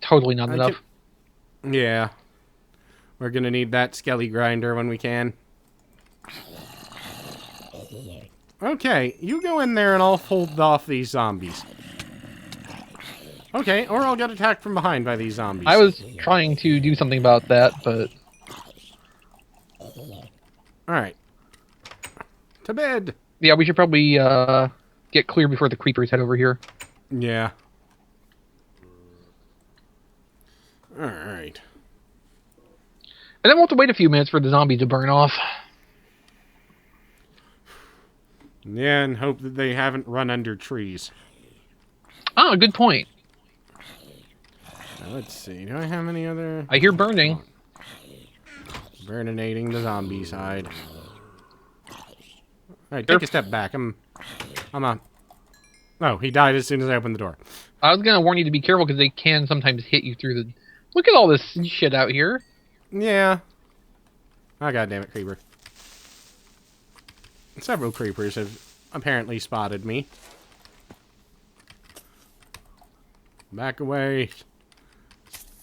Totally not enough. Yeah. We're gonna need that skelly grinder when we can. Okay, you go in there and I'll hold off these zombies. Okay, or I'll get attacked from behind by these zombies. I was trying to do something about that, but... Alright. To bed! Yeah, we should probably get clear before the creepers head over here. Yeah. Alright. And then we'll have to wait a few minutes for the zombies to burn off. Yeah, and hope that they haven't run under trees. Ah, good point. Now, let's see. Do I have any other... I hear burning. Burninating the zombie side. Alright, take a step back. I'm on. Oh, he died as soon as I opened the door. I was gonna warn you to be careful because they can sometimes hit you through the... Look at all this shit out here. Yeah. Oh, goddammit, creeper. Several creepers have apparently spotted me. Back away.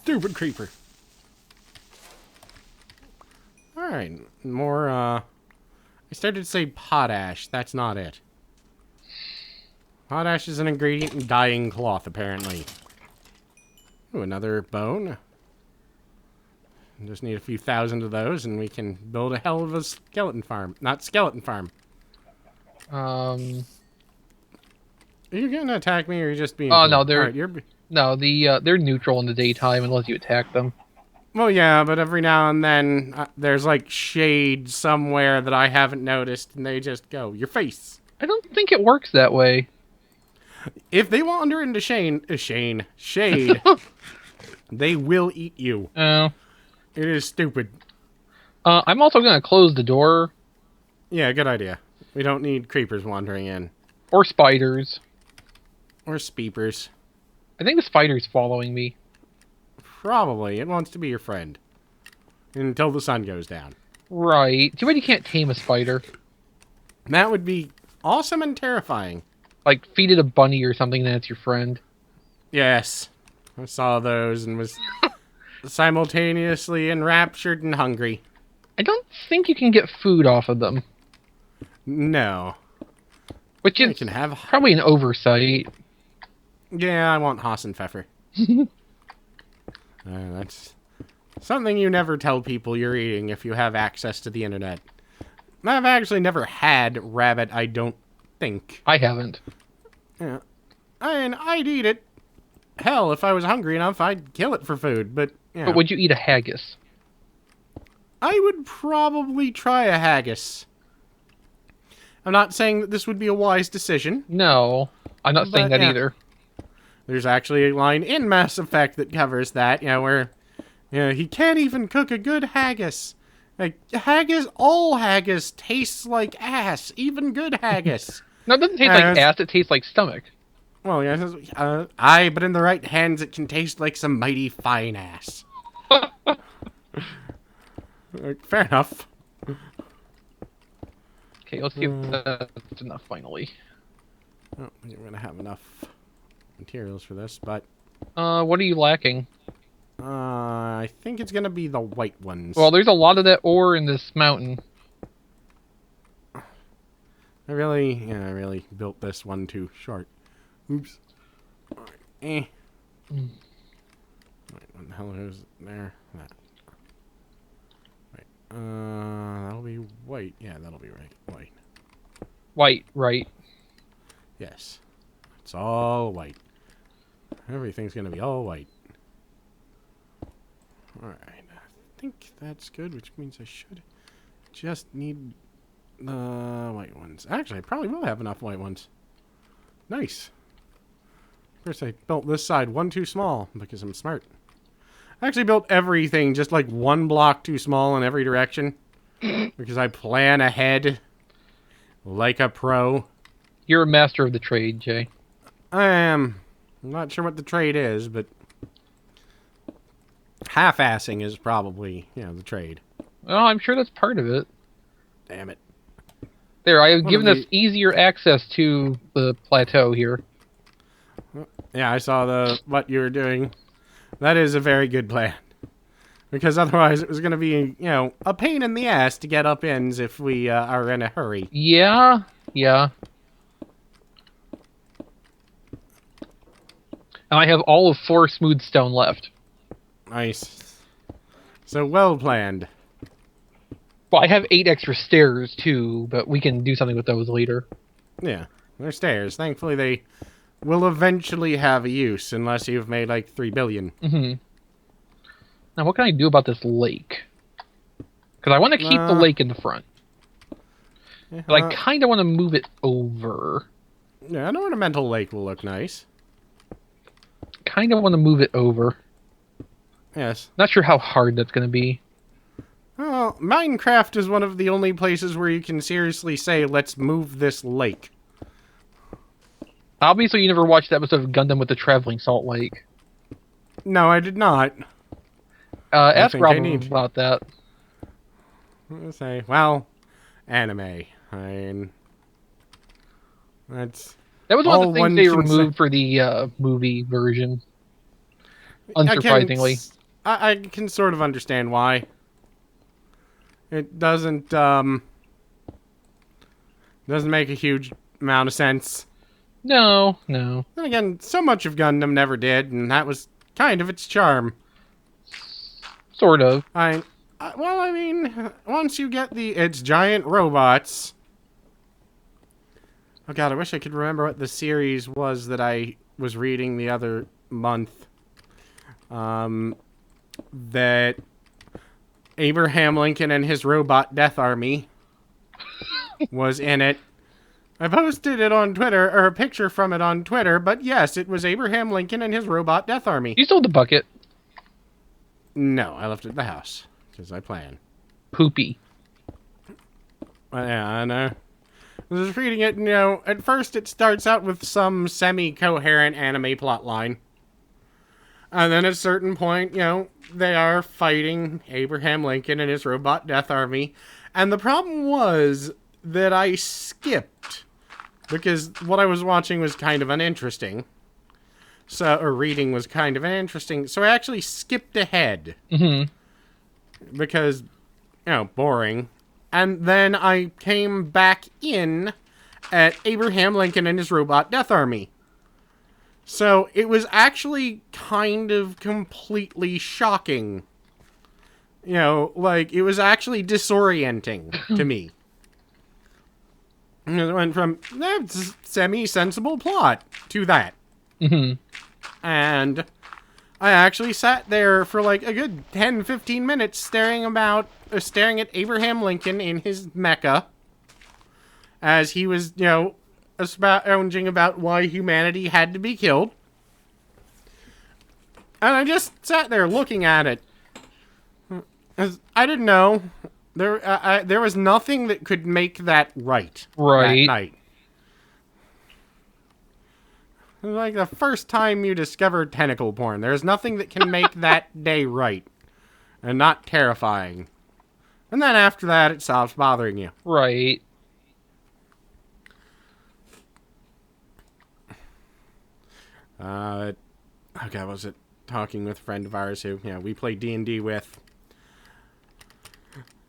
Stupid creeper. Alright, more, I started to say potash. That's not it. Potash is an ingredient in dyeing cloth, apparently. Ooh, another bone. Just need a few thousand of those, and we can build a hell of a skeleton farm. Not skeleton farm. Are you gonna attack me, or are you just being... Oh, cool? no, they're... Right, No, they're neutral in the daytime unless you attack them. Well, yeah, but every now and then, there's, like, shade somewhere that I haven't noticed, and they just go, your face. I don't think it works that way. If they wander into shade, they will eat you. Oh. It is stupid. I'm also gonna close the door. Yeah, good idea. We don't need creepers wandering in. Or spiders. Or speepers. I think the spider's following me. Probably. It wants to be your friend. Until the sun goes down. Right. Too bad you can't tame a spider. That would be awesome and terrifying. Like, feed it a bunny or something, then it's your friend. Yes. I saw those and was simultaneously enraptured and hungry. I don't think you can get food off of them. No. Which is can have... probably an oversight. Yeah, I want Hassenpfeffer. That's something you never tell people you're eating if you have access to the internet. I've actually never had rabbit, I don't think. I haven't. Yeah. I mean, I'd eat it. Hell, if I was hungry enough, I'd kill it for food, but, yeah. But would you eat a haggis? I would probably try a haggis. I'm not saying that this would be a wise decision. No. I'm not saying that either. There's actually a line in Mass Effect that covers that, where he can't even cook a good haggis. Like, all haggis tastes like ass, even good haggis. No, it doesn't taste like ass, it tastes like stomach. Well, yeah, aye, but in the right hands, it can taste like some mighty fine ass. Fair enough. Okay, let's see if that's enough, finally. Oh, we're gonna have enough materials for this, but... what are you lacking? I think it's gonna be the white ones. Well, there's a lot of that ore in this mountain. I really built this one too short. Oops. Alright, Wait, what the hell is there? That. Wait, that'll be white. Yeah, that'll be right. White. White, right. Yes. It's all white. Everything's gonna be all white. Alright, I think that's good, which means I should just need the white ones. Actually, I probably will have enough white ones. Nice. First, I built this side one too small because I'm smart. I actually built everything just like one block too small in every direction because I plan ahead like a pro. You're a master of the trade, Jay. I am. I'm not sure what the trade is, but half-assing is probably, the trade. Oh, I'm sure that's part of it. Damn it. There, I have given us easier access to the plateau here. Yeah, I saw what you were doing. That is a very good plan. Because otherwise it was going to be, a pain in the ass to get up ends if we are in a hurry. Yeah, yeah. And I have all of 4 smooth stone left. Nice. So well planned. Well, I have 8 extra stairs too, but we can do something with those later. Yeah, they're stairs. Thankfully, they will eventually have a use, unless you've made like 3 billion. Mm-hmm. Now, what can I do about this lake? Because I want to keep the lake in the front. But I kind of want to move it over. Yeah, an ornamental lake will look nice. Kind of want to move it over. Yes. Not sure how hard that's going to be. Well, Minecraft is one of the only places where you can seriously say, let's move this lake. Obviously, you never watched the episode of Gundam with the Traveling Salt Lake. No, I did not. Ask Rob about that. I'll say, well, anime. I mean, that was one of the things they removed for the movie version. Unsurprisingly. I can sort of understand why. It doesn't make a huge amount of sense. No, no. Then again, so much of Gundam never did, and that was kind of its charm. Sort of. Well, I mean, once you get its giant robots... Oh god, I wish I could remember what the series was that I was reading the other month. That Abraham Lincoln and his robot death army was in it. I posted it on Twitter, or a picture from it on Twitter, but yes, it was Abraham Lincoln and his robot death army. You sold the bucket. No, I left it at the house, because I plan. Poopy. Yeah, I know. I was reading it, at first it starts out with some semi-coherent anime plotline. And then at a certain point, they are fighting Abraham Lincoln and his robot death army. And the problem was that I skipped, because what I was watching was kind of uninteresting. Or reading was kind of uninteresting. So I actually skipped ahead. Mm-hmm. Because, boring. And then I came back in at Abraham Lincoln and his robot death army. So it was actually kind of completely shocking. It was actually disorienting to me. It went from semi-sensible plot to that. Mm-hmm. And I actually sat there for like a good 10-15 minutes staring at Abraham Lincoln in his mecha as he was, expounding about why humanity had to be killed. And I just sat there looking at it. I didn't know. There was nothing that could make that right. That night. It was like the first time you discovered tentacle porn. There's nothing that can make that day right. And not terrifying. And then after that, it stops bothering you. Right. Okay, was it talking with a friend of ours who, we play D&D with.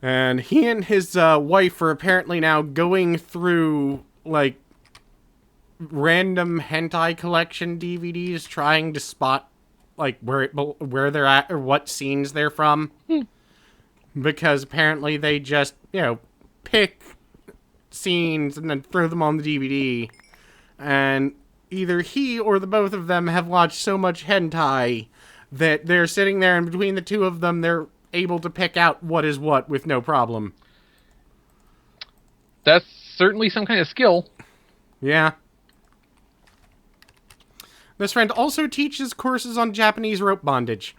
And he and his wife are apparently now going through, like, random hentai collection DVDs, trying to spot, like, where they're at or what scenes they're from. Because apparently they just, pick scenes and then throw them on the DVD. And either he or the both of them have watched so much hentai that they're sitting there, and between the two of them, they're able to pick out what is what with no problem. That's certainly some kind of skill. Yeah. This friend also teaches courses on Japanese rope bondage.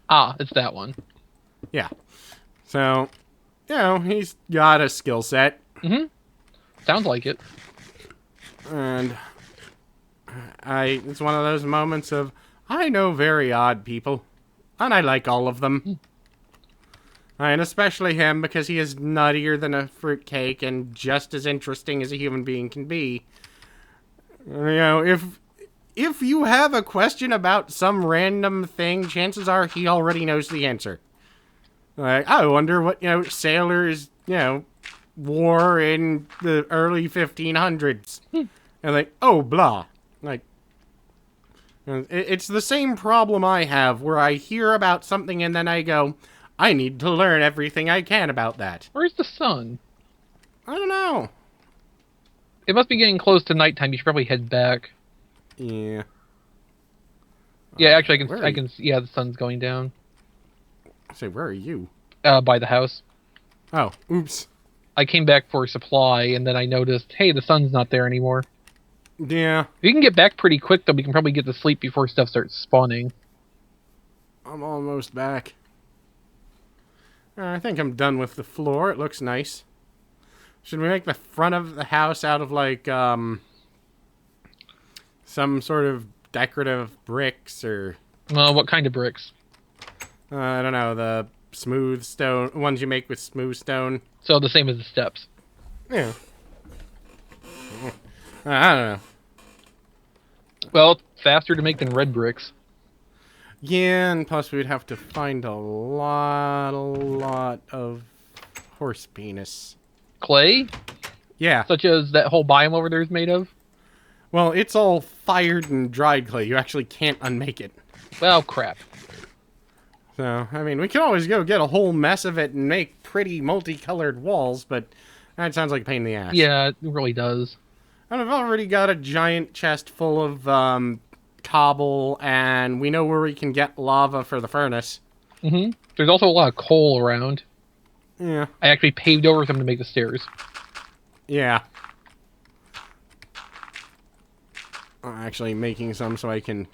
Ah, it's that one. Yeah. So, he's got a skill set. Mm-hmm. Sounds like it. And it's one of those moments of, I know very odd people, and I like all of them. And especially him, because he is nuttier than a fruitcake and just as interesting as a human being can be. If if you have a question about some random thing, chances are he already knows the answer. Like, I wonder what, sailors, wore in the early 1500s. And like, oh, blah. Like, it's the same problem I have where I hear about something and then I go, I need to learn everything I can about that. Where's the sun? I don't know. It must be getting close to nighttime. You should probably head back. Yeah. Yeah, actually, Where I can. Yeah, the sun's going down. Say, where are you? By the house. Oh, oops. I came back for supply, and then I noticed, hey, the sun's not there anymore. Yeah. If you can get back pretty quick, though, we can probably get to sleep before stuff starts spawning. I'm almost back. I think I'm done with the floor. It looks nice. Should we make the front of the house out of, like, some sort of decorative bricks, or... Well, what kind of bricks? I don't know, the smooth stone, ones you make with smooth stone. So the same as the steps. Yeah. I don't know. Well, it's faster to make than red bricks. Yeah, and plus we'd have to find a lot of horse penis. Clay? Yeah. Such as that whole biome over there is made of? Well, it's all fired and dried clay. You actually can't unmake it. Well, crap. So, I mean, we can always go get a whole mess of it and make pretty multicolored walls, but that sounds like a pain in the ass. Yeah, it really does. And I've already got a giant chest full of cobble, and we know where we can get lava for the furnace. Mm-hmm. There's also a lot of coal around. Yeah. I actually paved over some to make the stairs. Yeah. I'm actually making some so I can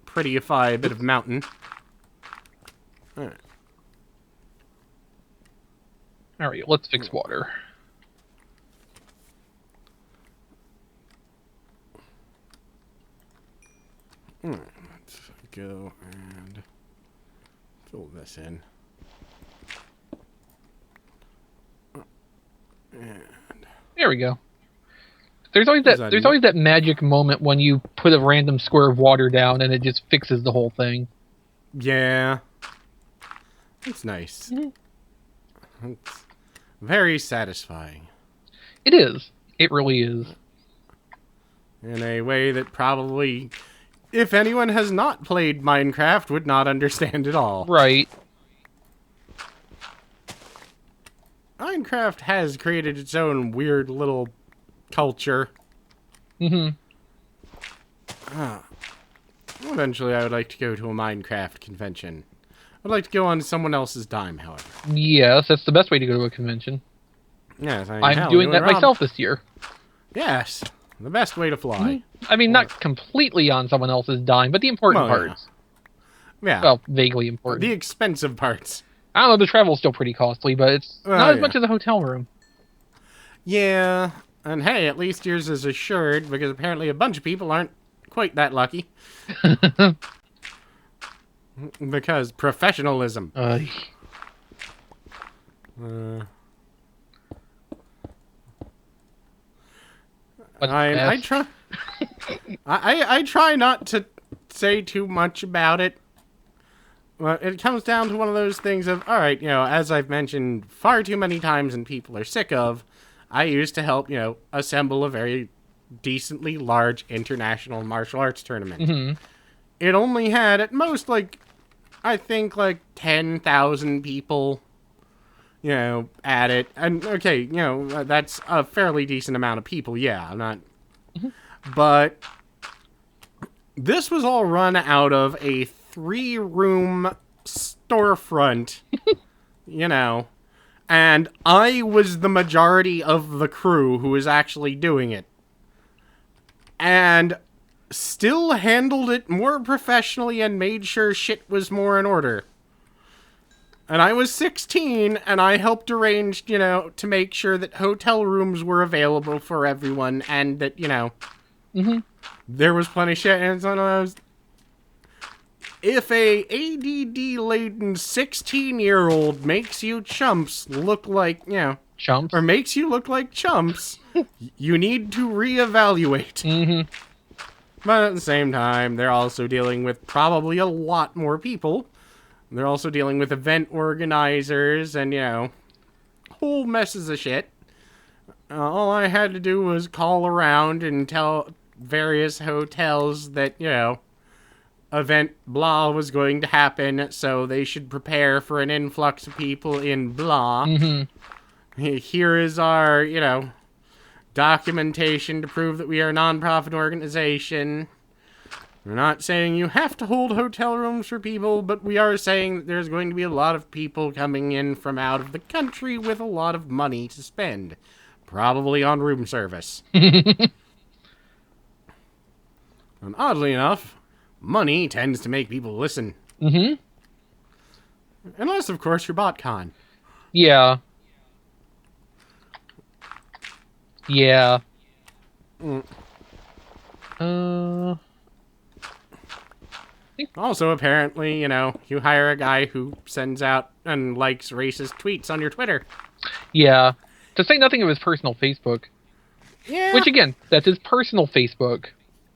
prettyify a bit of mountain. Alright. Alright, let's fix water. Alright, let's go and fill this in. And There we go. There's always that magic moment when you put a random square of water down and it just fixes the whole thing. yeah. It's nice. Mm-hmm. It's very satisfying. It is. It really is. In a way that probably, if anyone has not played Minecraft, would not understand at all. Right. Minecraft has created its own weird little culture. Mm-hmm. Eventually, I would like to go to a Minecraft convention. I'd like to go on someone else's dime, however. Yes, that's the best way to go to a convention. Yes, I'm doing that myself this year. Yes, the best way to fly. I mean, not completely on someone else's dime, but the important parts. Yeah. Well, vaguely important. The expensive parts. I don't know, the travel's still pretty costly, but it's not as much as a hotel room. Yeah, and hey, at least yours is assured, because apparently a bunch of people aren't quite that lucky. Because professionalism. I try. I try not to say too much about it. Well, it comes down to one of those things of, all right, as I've mentioned far too many times and people are sick of, I used to help, assemble a very decently large international martial arts tournament. Mm-hmm. It only had at most, I think 10,000 people, at it. And, okay, that's a fairly decent amount of people, yeah, I'm not... Mm-hmm. But this was all run out of a 3-room storefront, and I was the majority of the crew who was actually doing it. And still handled it more professionally and made sure shit was more in order. And I was 16, and I helped arrange, to make sure that hotel rooms were available for everyone, and that, Mm-hmm. there was plenty of shit. And it's one of those... If a ADD-laden 16-year-old makes you chumps look like, Chumps? or makes you look like chumps, you need to reevaluate. Mm-hmm. But at the same time, they're also dealing with probably a lot more people. They're also dealing with event organizers and, whole messes of shit. All I had to do was call around and tell various hotels that, event blah was going to happen, so they should prepare for an influx of people in blah. Here is our, documentation to prove that we are a non-profit organization. We're not saying you have to hold hotel rooms for people, but we are saying that there's going to be a lot of people coming in from out of the country with a lot of money to spend. Probably on room service. And oddly enough, money tends to make people listen. Unless, of course, you're BotCon. Yeah. Yeah. Also, apparently, you hire a guy who sends out and likes racist tweets on your Twitter. Yeah. To say nothing of his personal Facebook. Yeah. Which, again, that's his personal Facebook.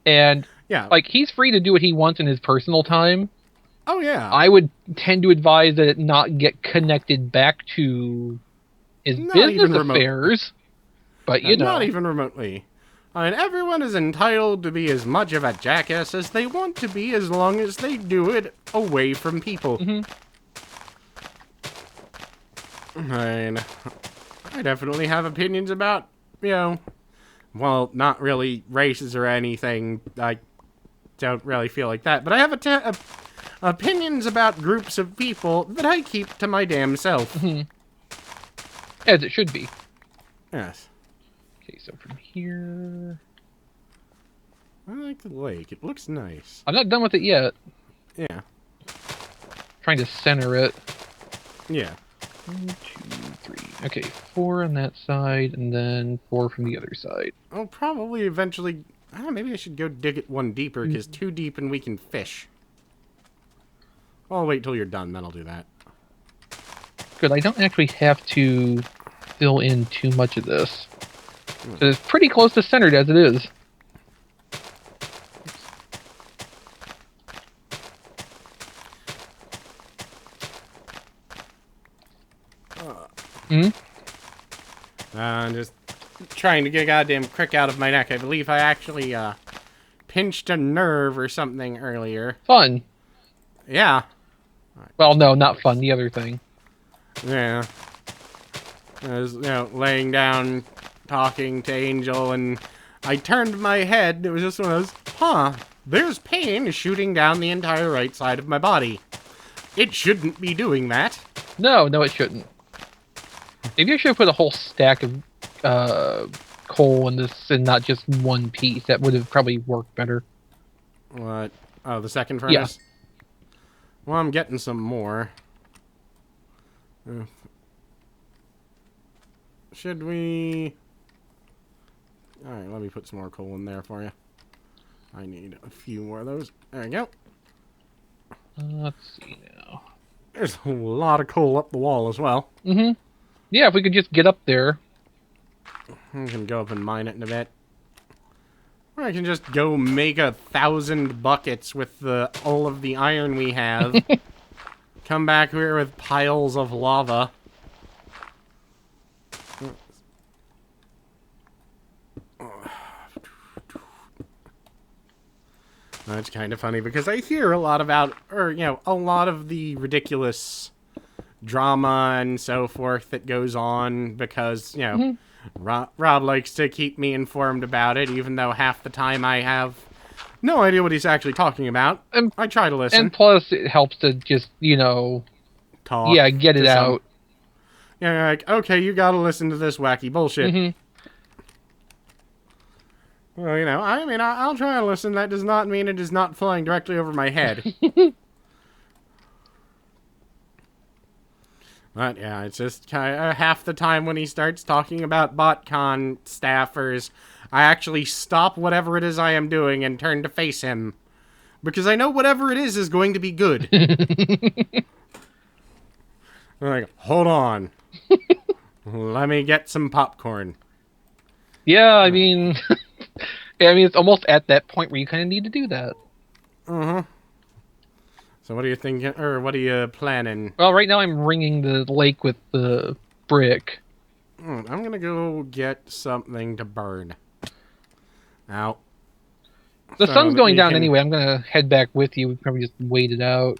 And, yeah. He's free to do what he wants in his personal time. Oh, yeah. I would tend to advise that it not get connected back to his business affairs. But, Not even remotely. And everyone is entitled to be as much of a jackass as they want to be, as long as they do it away from people. And I definitely have opinions about, well, not really races or anything. I don't really feel like that. But I have opinions about groups of people that I keep to my damn self. As it should be. Yes. Okay, so from here... I like the lake. It looks nice. I'm not done with it yet. Yeah. Trying to center it. Yeah. 1, 2, 3. Okay, 4 on that side, and then 4 from the other side. I'll probably eventually... maybe I should go dig it one deeper, because too deep and we can fish. I'll wait till you're done, then I'll do that. Good, I don't actually have to fill in too much of this. It's pretty close to centered as it is. I'm just trying to get a goddamn crick out of my neck. I believe I actually pinched a nerve or something earlier. Fun. Yeah. Well, no, not fun. The other thing. Yeah. I was, laying down, talking to Angel, and I turned my head. It was just one of those, there's pain shooting down the entire right side of my body. It shouldn't be doing that. No, it shouldn't. Maybe I should have put a whole stack of coal in this and not just one piece. That would have probably worked better. What? Oh, the second furnace? Yeah. Well, I'm getting some more. Should we... Alright, let me put some more coal in there for you. I need a few more of those. There we go. Let's see now. There's a lot of coal up the wall as well. Yeah, if we could just get up there. I can go up and mine it in a bit. Or I can just go make 1,000 buckets with all of the iron we have. Come back here with piles of lava. That's kind of funny because I hear a lot about, a lot of the ridiculous drama and so forth that goes on because, Rob likes to keep me informed about it, even though half the time I have no idea what he's actually talking about. And I try to listen. And plus, it helps to just, talk. Yeah, get it out. Yeah, like, okay, you gotta listen to this wacky bullshit. Well, I'll try to listen. That does not mean it is not flying directly over my head. But, yeah, it's just kind of half the time when he starts talking about BotCon staffers, I actually stop whatever it is I am doing and turn to face him. Because I know whatever it is going to be good. I'm like, hold on. Let me get some popcorn. Yeah, I mean, I mean, it's almost at that point where you kind of need to do that. Uh-huh. So what are you thinking, or what are you planning? Well, right now I'm ringing the lake with the brick. I'm gonna go get something to burn. Now, The so sun's that going we down can... anyway. I'm gonna head back with you. We probably just wait it out.